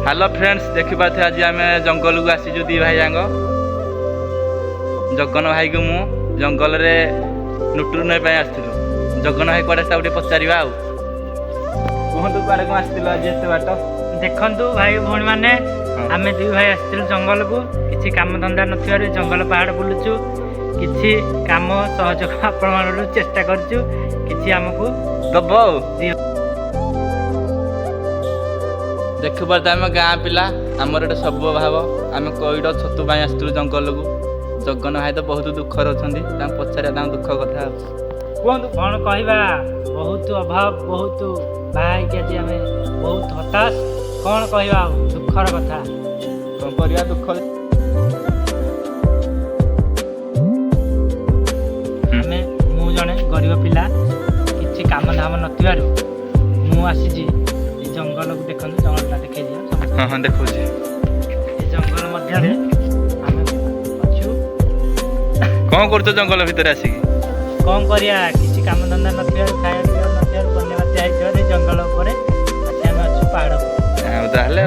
hello friends देखिपारे आज आम जंगल को आसीचु दी भाई जाक जगन भाई को मु जंगल रे नुटुर नहीं आसलु जगन भाई कड़े सब पचार कहतु कड़े कौन आसलु आज एत बाट देखु भाई भौणी मैंने आम दुई भाई आसलु जंगल को किसी काम धंदा नथिबारु जंगल पहाड़ बुलुचु किसी काम सहयोग आपण चेष्टा करचु किसी आमको दब देखिपारे आम गाँ पिला आमर गोटे सब भाव आम कईड़ छतु आसलु जंगल को जगन भाई तो बहुत दुख अच्छा पचार दुख कथा कहतु कौन कहवा बहुत अभाव बहुत बाहर आज आम बहुत हताश कौन कहवा दुखर कथा कौन करवा दुख आमे मु जड़े गरीब पिला किसी काम धाम नथिबारु मु आसी जंगल को देखु जंगलटा देखा दिया हाँ हाँ देखो जंगल मध्य आम अच्छु कौन कर जंगल भितर आसिक कौन करिया किसी काम धंदा नथिबारु खाया पिया नथिबारु बन्या बात्या जंगल उपर आम अच्छु पहाड़ ताहले